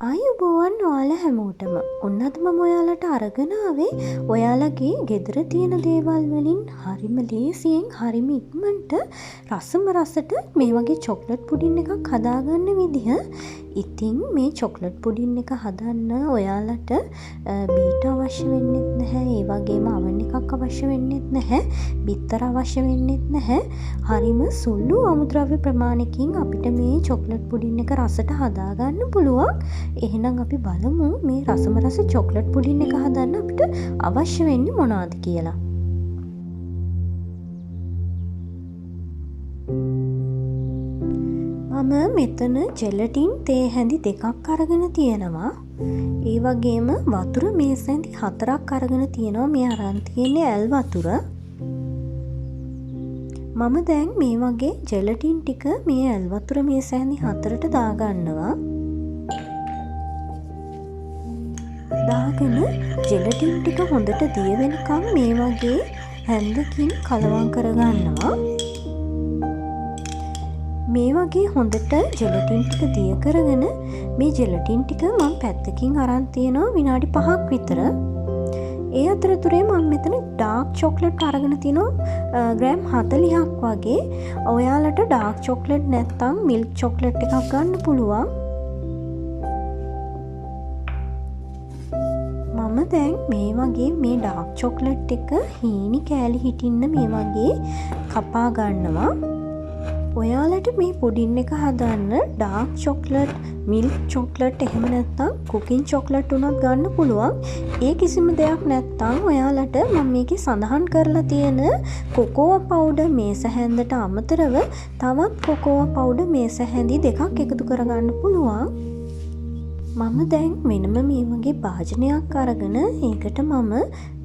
ආයුබෝවන් ඔයාලා හැමෝටම. ඔන්න අද මම ඔයාලට අරගෙන ආවේ ඔයාලගේ ගෙදර තියෙන දේවල් වලින් හරිම ලේසියෙන් හරිම ඉක්මනට රසම රසට මේ වගේ චොක්ලට් පුඩින් එකක් හදාගන්න විදිහ. ඉතින් මේ චොක්ලට් පුඩින් එක හදන්න ඔයාලට බීට අවශ්‍ය වෙන්නෙත් නැහැ. ඒ වගේම අවන් එකක් අවශ්‍ය වෙන්නෙත් නැහැ. බිත්තර අවශ්‍ය වෙන්නෙත් නැහැ. හරිම සුළු අමුද්‍රව්‍ය ප්‍රමාණයකින් අපිට මේ චොක්ලට් පුඩින් එක රසට හදාගන්න පුළුවන්. එහෙනම් අපි බලමු මේ රසම රස චොක්ලට් පුඩින් එක හදන්න අපිට අවශ්‍ය වෙන්නේ මොනවද කියලා. මම මෙතන ජෙලටින් තේ හැඳි 2ක් අරගෙන තියෙනවා. ඒ වගේම වතුර මේස් හැඳි 4ක් අරගෙන තියෙනවා. මේ අරන් තියෙන්නේ ඇල් වතුර. මම දැන් මේ වගේ ජෙලටින් ටික මේ ඇල් වතුර මේස් හැඳි 4ට දාගන්නවා. දාගෙන ජෙලටින් ටික හොඳට දිය වෙනකම් මේ වගේ හැන්දකින් කලවම් කරගන්නවා. මේ වගේ හොඳට ජෙලටින් ටික දිය කරගෙන මේ ජෙලටින් ටික මම පැත්තකින් අරන් තියෙනවා විනාඩි 5ක් විතර. ඒ අතරතුරේ මම මෙතන ඩාර්ක් චොක්ලට් අරගෙන තිනවා ග්‍රෑම් 40ක් වගේ. ඔයාලට ඩාර්ක් චොක්ලට් නැත්නම් මිල්ක් චොක්ලට් එකක් ගන්න පුළුවන්. මම දැන් මේ වගේ මේ ඩාර්ක් චොක්ලට් එක හීනි කෑලි හිටින්න මේ වගේ කපා ගන්නවා. ඔයාලට මේ පුඩින් එක හදන්න ඩාර්ක් චොක්ලට්, මිල්ක් චොක්ලට් එහෙම නැත්නම් කුකින් චොක්ලට් උනත් ගන්න පුළුවන්. ඒ කිසිම දෙයක් නැත්නම් ඔයාලට මම මේකේ සඳහන් කරලා තියෙන කොකෝවා පවුඩර් මේස හැන්දට අමතරව තවත් කොකෝවා පවුඩර් මේස හැඳි 2ක් එකතු කරගන්න පුළුවන්. මම දැන් වෙනම මේ වගේ භාජනයක් අරගෙන ඒකට මම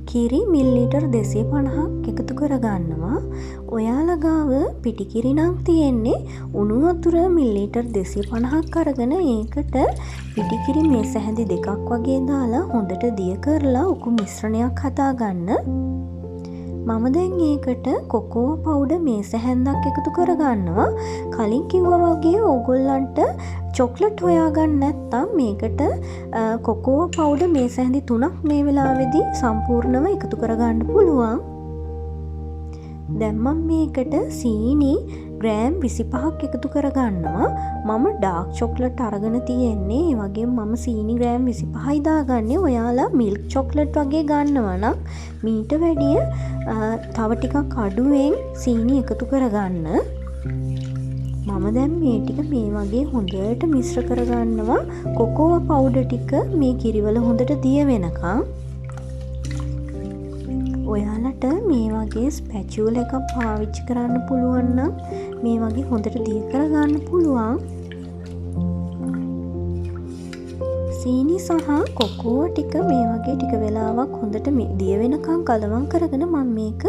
කිරි මිලිලීටර් 250ක් එකතු කරගන්නවා. ඔයාලා ගාව පිටිකිරි නම් තියෙන්නේ උණු වතුර මිලිලීටර් 250ක් අරගෙන ඒකට පිටිකිරි මේස හැඳි 2ක් වගේ දාලා හොඳට දිය කරලා උකු මිශ්‍රණයක් හදාගන්න. මම දැන් ඒකට කොකෝවා පවුඩර් මේස හැන්දක් එකතු කරගන්නවා. කලින් කිව්වා වගේ ඕගොල්ලන්ට චොක්ලට් හොයාගන්න නැත්නම් මේකට කොකෝවා පවුඩර් මේස හැඳි 3ක් මේ වෙලාවේදී සම්පූර්ණව එකතු කරගන්න පුළුවන්. දැන් මම මේකට සීනි ග්‍රෑම් 25ක් එකතු කරගන්නවා. මම ඩාර්ක් චොක්ලට් අරගෙන තියෙන්නේ. ඒ වගේම මම සීනි ග්‍රෑම් 25යි දාගන්නේ. ඔයාලා මිල්ක් චොක්ලට් වගේ ගන්නවා නම් මීට වැඩිය තව ටිකක් අඩුවෙන් සීනි එකතු කරගන්න. මම දැන් මේ ටික මේ වගේ හොඳට මිශ්‍ර කරගන්නවා. කොකෝවා පවුඩර් ටික මේ කිරිවල හොඳට දිය වෙනකම්. ඔයාලට මේ වගේ ස්පැචුල එකක් පාවිච්චි කරන්න පුළුවන් නම් මේ වගේ හොඳට දිය කරගන්න පුළුවන්. සීනි සහ කොකෝවා ටික මේ වගේ ටික වෙලාවක් හොඳට දිය වෙනකම් කලවම් කරගෙන මම මේක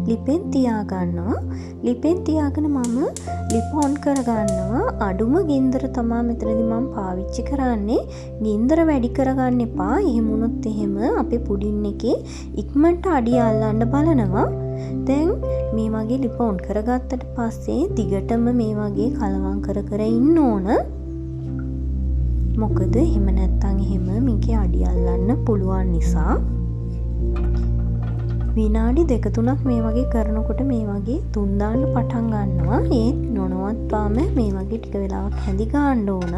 ලිපෙන් තියාගන්නවා. ලිපෙන් තියාගෙන මම ලිප ඔන් කරගන්නවා. අඩුම ගින්දර තමයි මෙතනදී මම පාවිච්චි කරන්නේ. ගින්දර වැඩි කරගන්න එපා. එහෙම වුණොත් එහෙම අපේ පුඩින් එකේ ඉක්මනට අඩිය අල්ලන්න බලනවා. දැන් මේ වගේ ලිප ඔන් කරගත්තට පස්සේ දිගටම මේ වගේ කලවම් කර ඉන්න ඕන. මොකද එහෙම නැත්තම් එහෙම මේකේ අඩිය අල්ලන්න පුළුවන් නිසා. විනාඩි 2-3ක් මේ වගේ කරනකොට මේ වගේ තුන් දාන්න පටන් ගන්නවා. ඒත් නොනවත්වාම මේ වගේ ටික වෙලාවක් හැඳි ගන්න ඕන.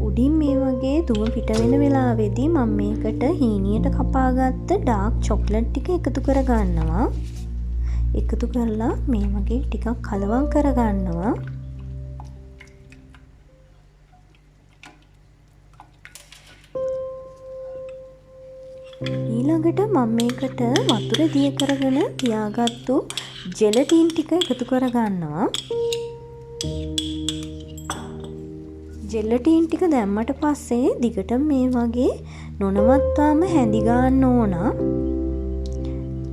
උඩින් මේ වගේ දුම පිට වෙන වෙලාවේදී මම මේකට හීනියට කපාගත්ත ඩාර්ක් චොක්ලට් ටික එකතු කරගන්නවා. එකතු කරලා මේ වගේ ටිකක් කලවම් කරගන්නවා. ඊළඟට මම මේකට වතුර දිය කරගෙන තියාගත්තු ජෙලටින් ටික එකතු කරගන්නවා. ජෙලටින් ටික දැම්මට පස්සේ දිගට මේ වගේ නොනවත්වාම හැඳි ගන්න ඕන.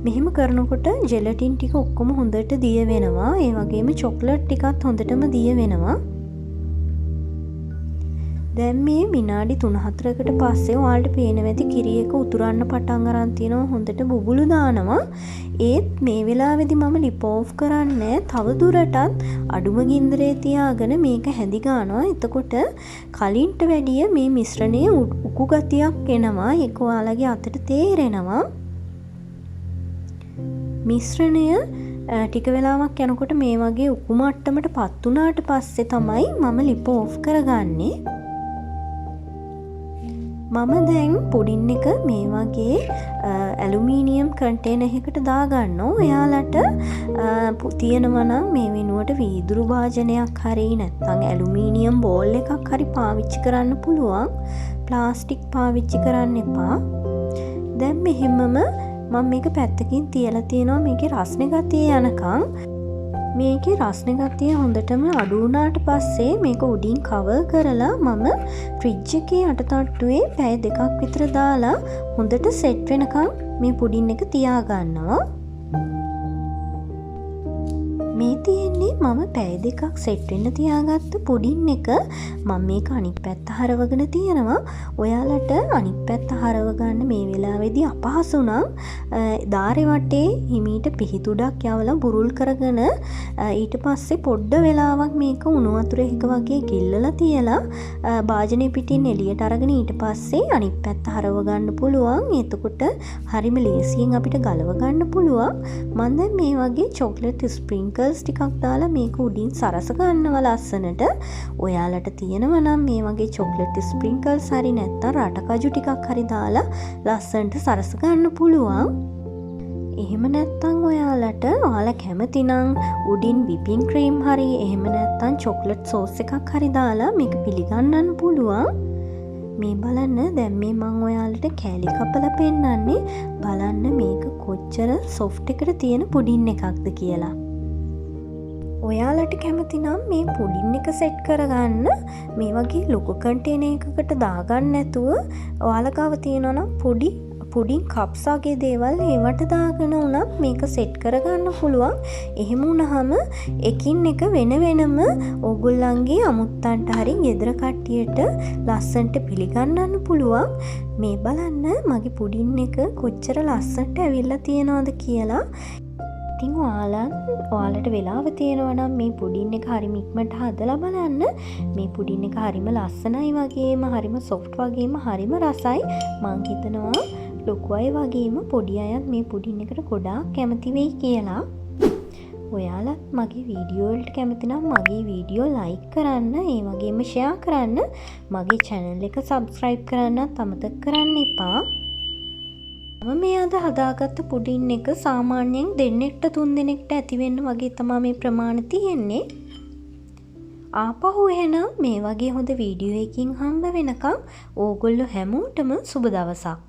මෙහෙම කරනකොට ජෙලටින් ටික ඔක්කොම හොඳට දිය වෙනවා. ඒ වගේම චොක්ලට් ටිකත් හොඳටම දිය වෙනවා. දැන් මේ විනාඩි 3-4කට පස්සේ ඔයාලට පේන වෙති කිරි එක උතුරන්න පටන් අරන් තියෙනවා. හොඳට බුබුලු දානවා. ඒත් මේ වෙලාවේදී මම ලිප් ඕෆ් කරන්නේ තව දුරටත් අඩුම ගින්දරේ තියාගෙන මේක හැදි ගන්නවා. එතකොට කලින්ට වැඩිය මේ මිශ්‍රණයේ උකු ගතියක් එනවා. ඒක ඔයාලගේ අතට තේරෙනවා. මිශ්‍රණය ටික වෙලාවක් යනකොට මේ වගේ උකු මට්ටමට පත් වුණාට පස්සේ තමයි මම ලිප් ඕෆ් කරගන්නේ. මම දැන් පුඩින් එක මේ වගේ ඇලුමීනියම් කන්ටේනර් එකකට දාගන්නවා. ඔයාලට තියෙනවා නම් මේ වෙනුවට වීදුරු භාජනයක් හරි නැත්නම් ඇලුමීනියම් බෝල් එකක් හරි පාවිච්චි කරන්න පුළුවන්. ප්ලාස්ටික් පාවිච්චි කරන්න එපා. දැන් මෙහෙමම මම මේක පැත්තකින් තියලා තියෙනවා. මේකේ රස්නේ ගතිය යනකම්. මේකේ රස්නේ ගතිය හොඳටම අඩු වුණාට පස්සේ මේක උඩින් කවර් කරලා මම ෆ්‍රිජ් එකේ යට තට්ටුවේ පැය 2ක් විතර දාලා හොඳට සෙට් වෙනකම් මේ පුඩින් එක තියා ගන්නවා. මේ තියෙන්නේ මම පැය 2ක් සෙට් වෙන්න තියාගත්ත පුඩින් එක. මම මේක අනිත් පැත්ත හරවගෙන තියෙනවා. ඔයාලට අනිත් පැත්ත හරව ගන්න මේ වෙලාවේදී අපහසු නම් දාරේ වටේ හිමීට පිහිතුඩක් යවලා බුරුල් කරගෙන ඊට පස්සේ පොඩ්ඩ වෙලාවක් මේක උණු වතුර එක වගේ ගිල්ලලා තියලා භාජනය පිටින් එළියට අරගෙන ඊට පස්සේ අනිත් පැත්ත හරව ගන්න පුළුවන්. එතකොට හරිම ලේසියෙන් අපිට ගලව ගන්න පුළුවන්. මම දැන් මේ වගේ චොක්ලට් ස්ප්‍රින්කල්ස් ටිකක් දාලා මේක උඩින් සරස ගන්නවා ලස්සනට. ඔයාලට තියෙනවා නම් මේ වගේ චොක්ලට් ස්ප්‍රින්කල්ස් හරි නැත්නම් රටකජු ටිකක් හරි දාලා ලස්සනට සරස ගන්න පුළුවන්. එහෙම නැත්නම් ඔයාලා කැමති නම් උඩින් විපින් ක්‍රීම් හරි එහෙම නැත්නම් චොක්ලට් සෝස් එකක් හරි දාලා මේක පිළිගන්නන්න පුළුවන්. මේ බලන්න දැන් මේ මම ඔයාලට කෑලි කපලා පෙන්නන්නේ. බලන්න මේක කොච්චර සොෆ්ට් එකට තියෙන පුඩින් එකක්ද කියලා. ඔයාලට කැමති නම් මේ පුඩින් එක සෙට් කරගන්න මේ වගේ ලොකු කන්ටේනර් එකකට දාගන්න නැතුව ඔයාලා ගාව තියෙනවා නම් පුඩින් කප්ස් වගේ දේවල් ඒවට දාගෙන උනත් මේක සෙට් කරගන්න පුළුවන්. එහෙම වුණාම එකින් එක වෙන වෙනම ඕගොල්ලන්ගේ අමුත්තන්ට හරි ගෙදර කට්ටියට ලස්සනට පිළිගන්නන්න පුළුවන්. මේ බලන්න මගේ පුඩින් එක කොච්චර ලස්සනට ඇවිල්ලා තියෙනවද කියලා. ඉතින් ඔයාලට වෙලාව තියෙනවා නම් මේ පුඩින් එක හරිම ඉක්මනට හදලා බලන්න. මේ පුඩින් එක හරිම ලස්සනයි වගේම හරිම සොෆ්ට් වගේම හරිම රසයි. මං හිතනවා ලොකු අය වගේම පොඩි අයත් මේ පුඩින් එකට ගොඩාක් කැමති වෙයි කියලා. ඔයාලත් මගේ වීඩියෝ වලට කැමති නම් මගේ වීඩියෝ ලයික් කරන්න, ඒ වගේම ෂෙයා කරන්න, මගේ channel එක subscribe කරන්නත් අමතක කරන්න එපා. මම මේ අද හදාගත්ත පුඩින් එක සාමාන්‍යයෙන් 2-3 දෙනෙක්ට ඇති වෙන්න වගේ තමයි මේ ප්‍රමාණ තියෙන්නේ. ආපහු එහෙනම් මේ වගේ හොඳ වීඩියෝ එකකින් හම්බ වෙනකම් ඕගොල්ලෝ හැමෝටම සුබ දවසක්.